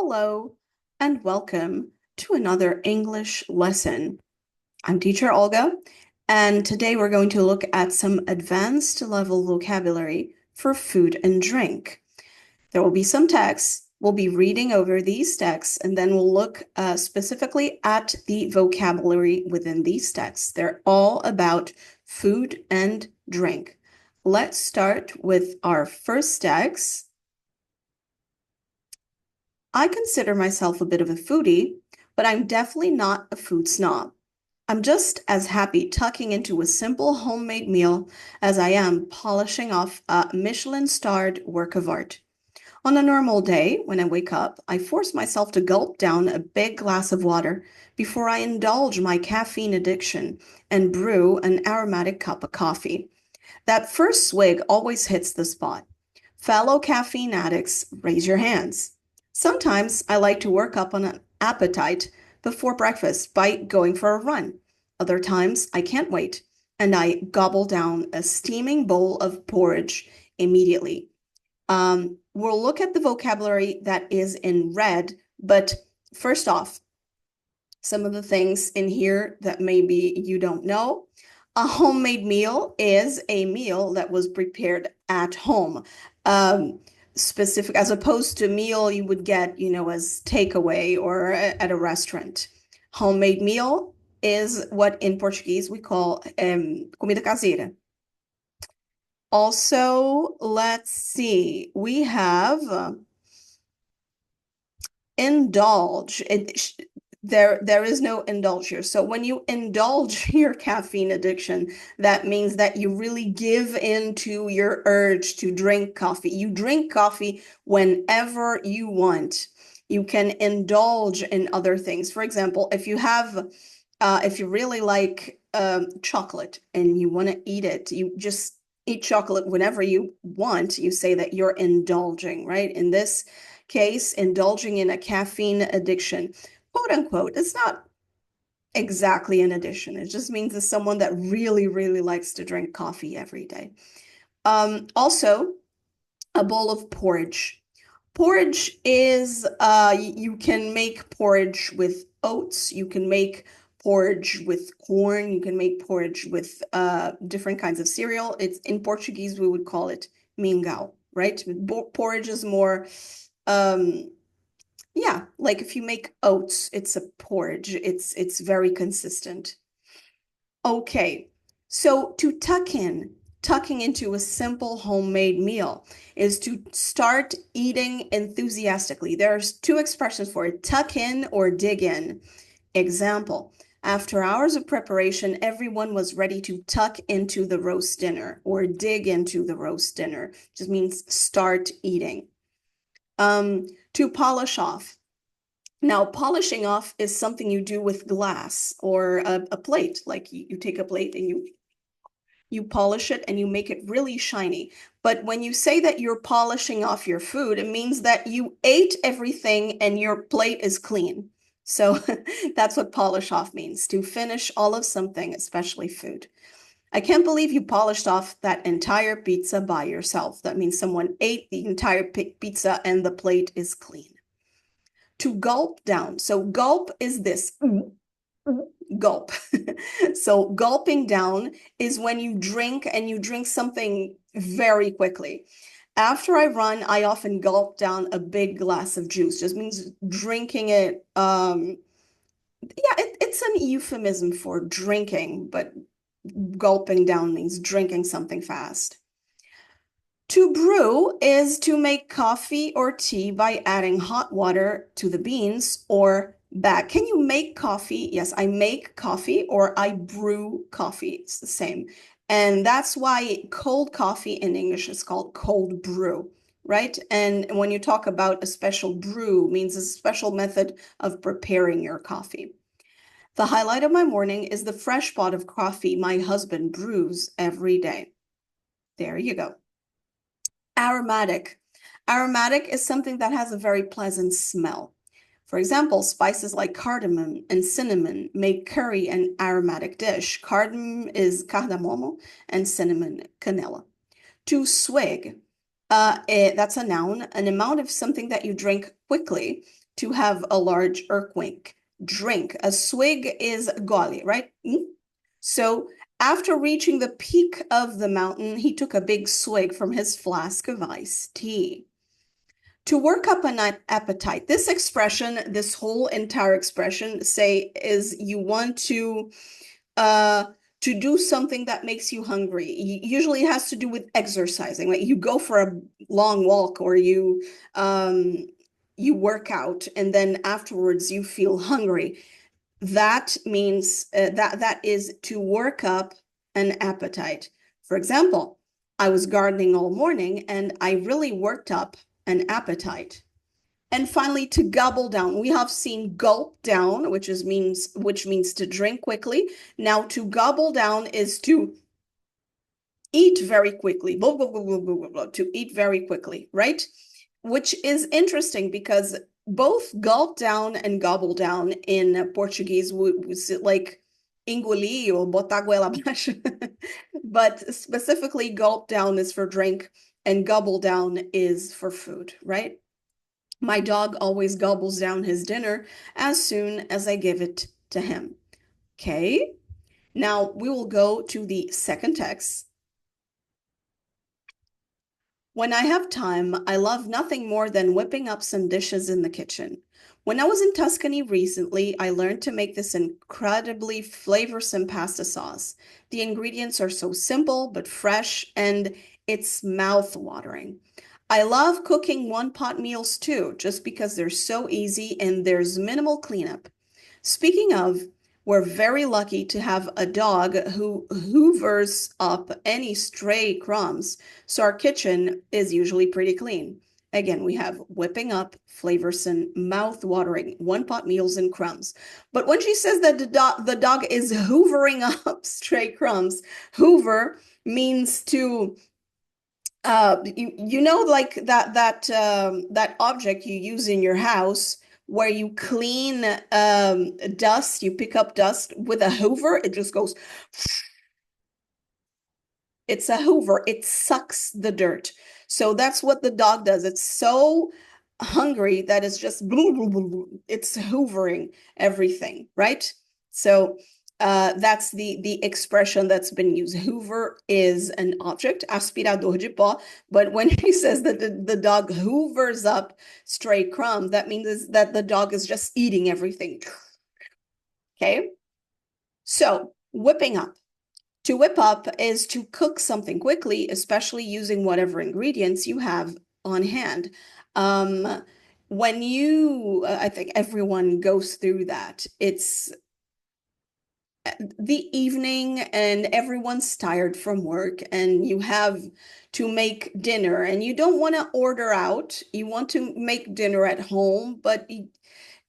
Hello, and welcome to another English lesson. I'm teacher Olga, and today we're going to look at some advanced level vocabulary for food and drink. There will be some texts. We'll be reading over these texts, and then we'll look specifically at the vocabulary within these texts. They're all about food and drink. Let's start with our first text. I consider myself a bit of a foodie, but I'm definitely not a food snob. I'm just as happy tucking into a simple homemade meal as I am polishing off a Michelin-starred work of art. On a normal day, when I wake up, I force myself to gulp down a big glass of water before I indulge my caffeine addiction and brew an aromatic cup of coffee. That first swig always hits the spot. Fellow caffeine addicts, raise your hands. Sometimes I like to work up an appetite before breakfast by going for a run. Other times I can't wait, and I gobble down a steaming bowl of porridge immediately. We'll look at the vocabulary that is in red, but first off, some of the things in here that maybe you don't know. A homemade meal is a meal that was prepared at home. Specific as opposed to meal you would get, as takeaway or at a restaurant. Homemade meal is what in Portuguese we call comida caseira. Also, let's see, we have indulge. There is no indulge here. So when you indulge your caffeine addiction, that means that you really give in to your urge to drink coffee. You drink coffee whenever you want. You can indulge in other things. For example, if you really like chocolate and you want to eat it, you just eat chocolate whenever you want. You say that you're indulging, right? In this case, indulging in a caffeine addiction, quote unquote, it's not exactly an addiction. It just means it's someone that really, really likes to drink coffee every day. Also, a bowl of porridge. Porridge is, you can make porridge with oats, you can make porridge with corn, you can make porridge with different kinds of cereal. It's in Portuguese, we would call it mingau, right? Porridge is more, yeah, like if you make oats, it's a porridge. It's very consistent. Okay, so to tucking into a simple homemade meal is to start eating enthusiastically. There's two expressions for it, tuck in or dig in. Example, after hours of preparation, everyone was ready to tuck into the roast dinner or dig into the roast dinner. Just means start eating. To polish off. Now, polishing off is something you do with glass or a plate. Like you take a plate and you polish it and you make it really shiny. But when you say that you're polishing off your food, it means that you ate everything and your plate is clean. So that's what polish off means, to finish all of something, especially food. I can't believe you polished off that entire pizza by yourself. That means someone ate the entire pizza and the plate is clean. To gulp down. So gulp is this. Gulp. So gulping down is when you drink and you drink something very quickly. After I run, I often gulp down a big glass of juice. Just means drinking it. Yeah, it's an euphemism for drinking, but gulping down means drinking something fast. To brew is to make coffee or tea by adding hot water to the beans or bag. Can you make coffee? Yes, I make coffee or I brew coffee. It's the same. And that's why cold coffee in English is called cold brew, right? And when you talk about a special brew, means a special method of preparing your coffee. The highlight of my morning is the fresh pot of coffee my husband brews every day. There you go. Aromatic. Aromatic is something that has a very pleasant smell. For example, spices like cardamom and cinnamon make curry an aromatic dish. Cardamom is cardamomo and cinnamon canela. To swig, that's a noun, an amount of something that you drink quickly. to have a large erquink. Drink. A swig is gole, right? So after reaching the peak of the mountain, he took a big swig from his flask of iced tea. To work up an appetite. This expression, this whole entire expression, say, is you want to do something that makes you hungry. Usually it has to do with exercising. Like you go for a long walk or you work out and then afterwards you feel hungry. That means that is to work up an appetite. For example, I was gardening all morning and I really worked up an appetite. And finally, to gobble down. We have seen gulp down, which means to drink quickly. Now, to gobble down is to eat very quickly. Blah, blah, blah, blah, blah, blah, to eat very quickly, right? Which is interesting because both gulp down and gobble down in Portuguese was like engolir or botar goela abaixo. But specifically, gulp down is for drink and gobble down is for food, right? My dog always gobbles down his dinner as soon as I give it to him. Okay, now we will go to the second text. When I have time, I love nothing more than whipping up some dishes in the kitchen. When I was in Tuscany recently, I learned to make this incredibly flavorsome pasta sauce. The ingredients are so simple but fresh, and it's mouth-watering. I love cooking one-pot meals too, just because they're so easy and there's minimal cleanup. Speaking of, we're very lucky to have a dog who hoovers up any stray crumbs, so our kitchen is usually pretty clean. Again, we have whipping up, flavorsome, mouth-watering, one-pot meals and crumbs. But when she says that the dog is hoovering up stray crumbs, hoover means to you know, like that object you use in your house where you clean dust, you pick up dust with a hoover, it just goes. It's a hoover. It sucks the dirt. So that's what the dog does. It's so hungry that it's just it's hoovering everything, right? So that's the expression that's been used. Hoover is an object, aspirador de pó, but when he says that the dog hoovers up stray crumbs, that means that the dog is just eating everything. Okay? So, whipping up. To whip up is to cook something quickly, especially using whatever ingredients you have on hand. When I think everyone goes through that. It's the evening and everyone's tired from work and you have to make dinner and you don't want to order out. You want to make dinner at home, but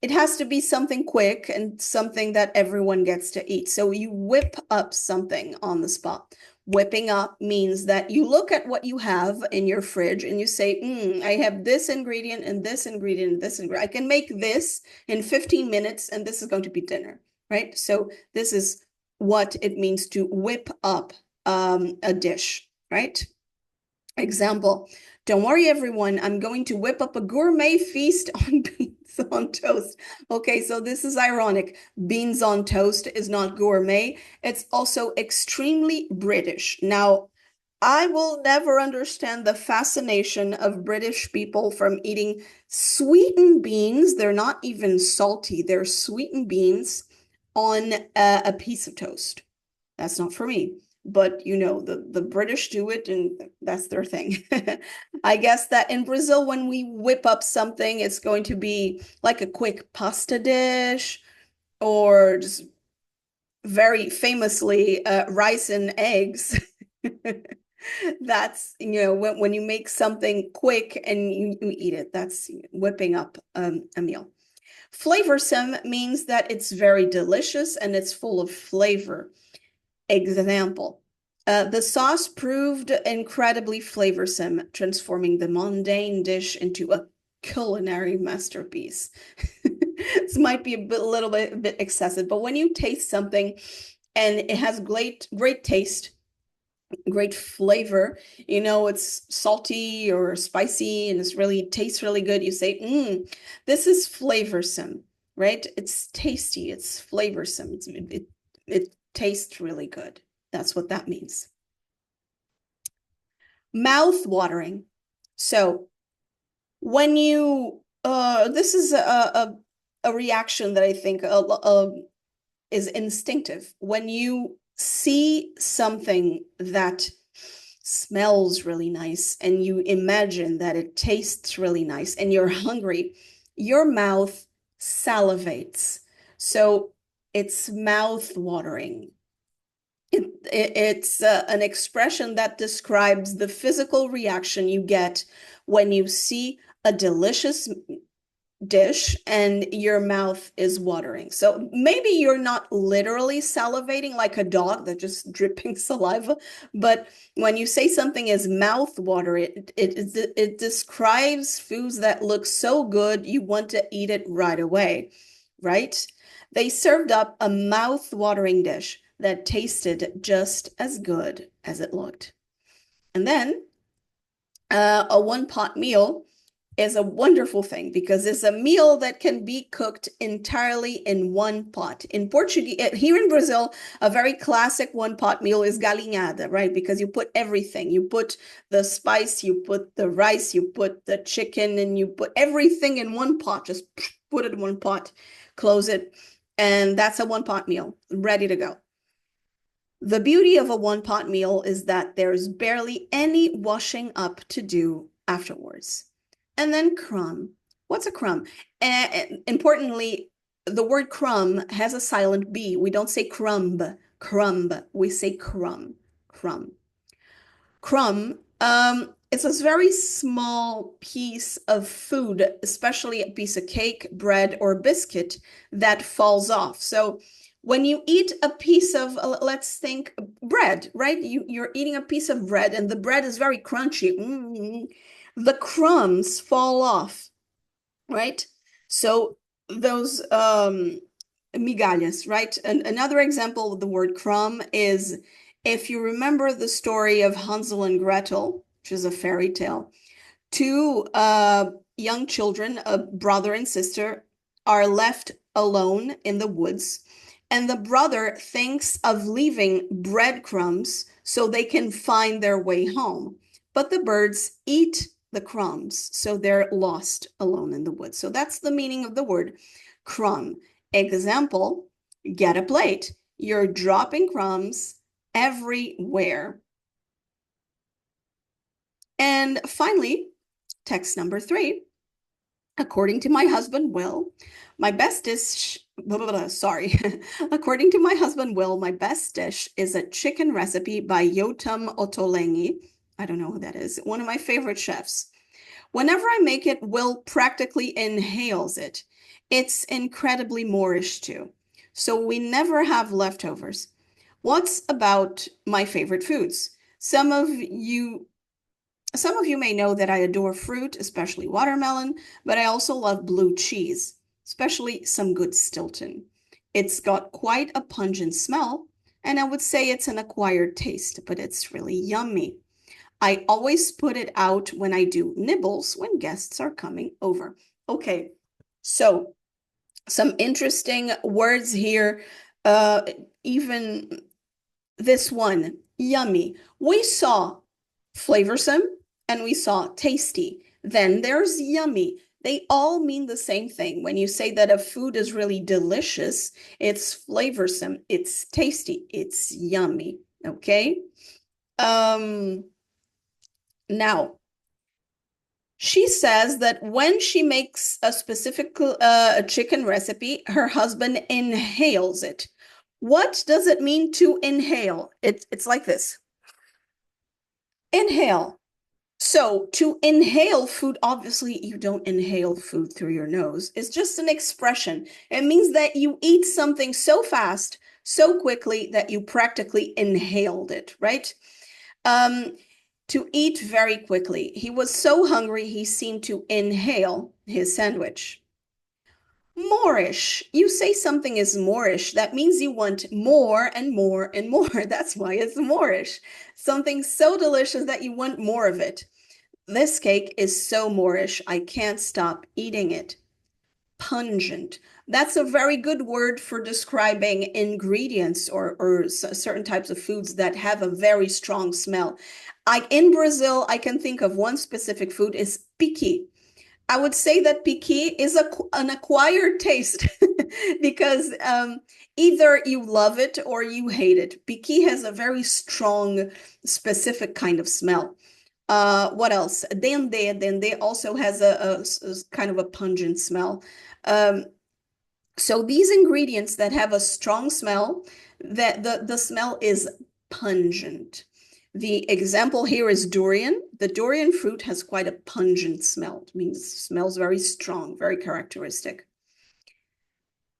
it has to be something quick and something that everyone gets to eat. So you whip up something on the spot. Whipping up means that you look at what you have in your fridge and you say, I have this ingredient and this ingredient and this ingredient. I can make this in 15 minutes and this is going to be dinner, right? So this is what it means to whip up a dish, right? Example, don't worry, everyone. I'm going to whip up a gourmet feast on beans on toast. Okay, so this is ironic. Beans on toast is not gourmet. It's also extremely British. Now, I will never understand the fascination of British people from eating sweetened beans. They're not even salty. They're sweetened beans on a piece of toast. That's not for me. But you know, the British do it and that's their thing. I guess that in Brazil, when we whip up something, it's going to be like a quick pasta dish or just very famously rice and eggs. That's, you know, when you make something quick and you eat it, that's whipping up a meal. Flavorsome means that it's very delicious and it's full of flavor. Example, the sauce proved incredibly flavorsome, transforming the mundane dish into a culinary masterpiece. This might be a little bit excessive, but when you taste something and it has great taste, great flavor. You know, it's salty or spicy and it's really tastes really good. You say, this is flavorsome, right? It's tasty, it's flavorsome. It tastes really good. That's what that means. Mouth watering. So when you, this is a reaction that I think is instinctive. When you see something that smells really nice and you imagine that it tastes really nice and you're hungry, your mouth salivates. So it's mouth watering. It's an expression that describes the physical reaction you get when you see a delicious dish and your mouth is watering. So maybe you're not literally salivating like a dog that's just dripping saliva, but when you say something is mouth watering, it describes foods that look so good you want to eat it right away, right? They served up a mouth-watering dish that tasted just as good as it looked. And then a one-pot meal is a wonderful thing because it's a meal that can be cooked entirely in one pot. In Portuguese, here in Brazil, a very classic one-pot meal is galinhada, right? Because you put everything. You put the spice, you put the rice, you put the chicken, and you put everything in one pot. Just put it in one pot, close it, and that's a one-pot meal, ready to go. The beauty of a one-pot meal is that there's barely any washing up to do afterwards. And then crumb. What's a crumb? Importantly, the word crumb has a silent B. We don't say crumb, crumb. We say crumb, crumb. Crumb it's a very small piece of food, especially a piece of cake, bread, or biscuit that falls off. So when you eat a piece of, let's think bread, right? You're eating a piece of bread and the bread is very crunchy. The crumbs fall off, right? So those migalhas, right? And another example of the word crumb is if you remember the story of Hansel and Gretel, which is a fairy tale, two young children, a brother and sister, are left alone in the woods, and the brother thinks of leaving breadcrumbs so they can find their way home. But the birds eat the crumbs, so they're lost alone in the woods. So that's the meaning of the word crumb. Example, get a plate. You're dropping crumbs everywhere. And finally, text number 3. According to my husband, Will, my best dish, sorry. According to my husband, Will, my best dish is a chicken recipe by Yotam Ottolenghi. I don't know who that is. One of my favorite chefs. Whenever I make it, Will practically inhales it. It's incredibly Moorish too. So we never have leftovers. What's about my favorite foods? Some of you may know that I adore fruit, especially watermelon, but I also love blue cheese, especially some good Stilton. It's got quite a pungent smell, and I would say it's an acquired taste, but it's really yummy. I always put it out when I do nibbles when guests are coming over. Okay, so some interesting words here. Even this one, yummy. We saw flavorsome and we saw tasty. Then there's yummy. They all mean the same thing. When you say that a food is really delicious, it's flavorsome, it's tasty, it's yummy. Okay? Now, she says that when she makes a specific chicken recipe, her husband inhales it. What does it mean to inhale? It's like this. Inhale. So to inhale food, obviously you don't inhale food through your nose. It's just an expression. It means that you eat something so fast, so quickly that you practically inhaled it, right? To eat very quickly. He was so hungry he seemed to inhale his sandwich. Moreish. You say something is Moorish, that means you want more and more and more. That's why it's Moorish. Something so delicious that you want more of it. This cake is so Moorish, I can't stop eating it. Pungent. That's a very good word for describing ingredients or certain types of foods that have a very strong smell. In Brazil, I can think of one specific food is piqui. I would say that piqui is an acquired taste because either you love it or you hate it. Piqui has a very strong, specific kind of smell. What else? Dende also has a kind of a pungent smell. Um, so these ingredients that have a strong smell, that the smell is pungent. The example here is durian. The durian fruit has quite a pungent smell. It means it smells very strong, very characteristic.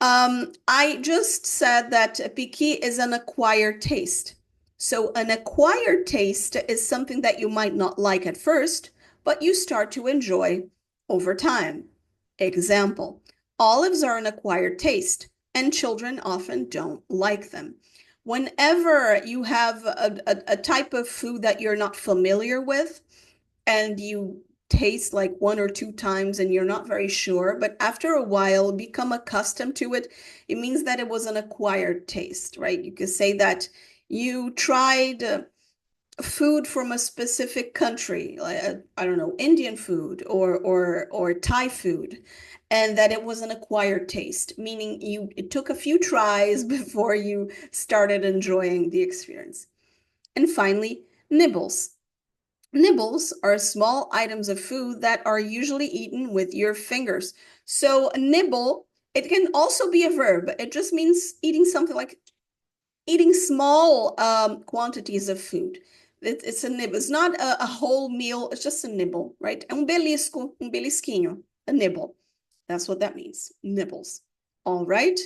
I just said that piqui is an acquired taste. So an acquired taste is something that you might not like at first, but you start to enjoy over time. Example, olives are an acquired taste, and children often don't like them. Whenever you have a type of food that you're not familiar with, and you taste like one or two times and you're not very sure, but after a while become accustomed to it, it means that it was an acquired taste, right? You could say that you tried food from a specific country, like, I don't know, Indian food or Thai food, and that it was an acquired taste, meaning it took a few tries before you started enjoying the experience. And finally, nibbles. Nibbles are small items of food that are usually eaten with your fingers. So a nibble, it can also be a verb. It just means eating something like eating small quantities of food. It's a nibble. It's not a whole meal. It's just a nibble, right? Um belisco, belisquinho, a nibble. That's what that means, nibbles. All right.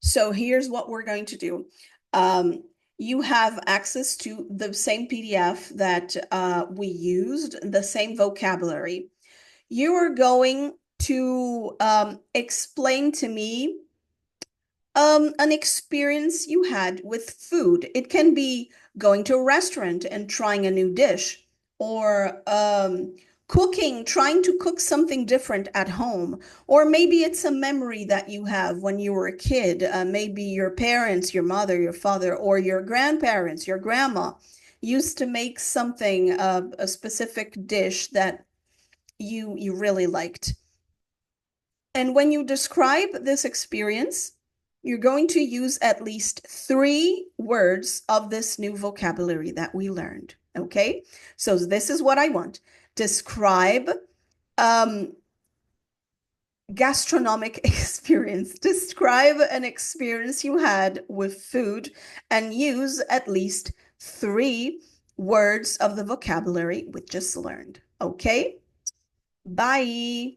So here's what we're going to do. You have access to the same PDF that we used, the same vocabulary. You are going to explain to me an experience you had with food. It can be going to a restaurant and trying a new dish, or cooking, trying to cook something different at home, or maybe it's a memory that you have when you were a kid. Maybe your parents, your mother, your father, or your grandparents, your grandma used to make something, a specific dish that you really liked. And when you describe this experience, you're going to use at least 3 words of this new vocabulary that we learned. Okay, so this is what I want. Describe gastronomic experience. Describe an experience you had with food and use at least 3 words of the vocabulary we just learned. Okay, bye.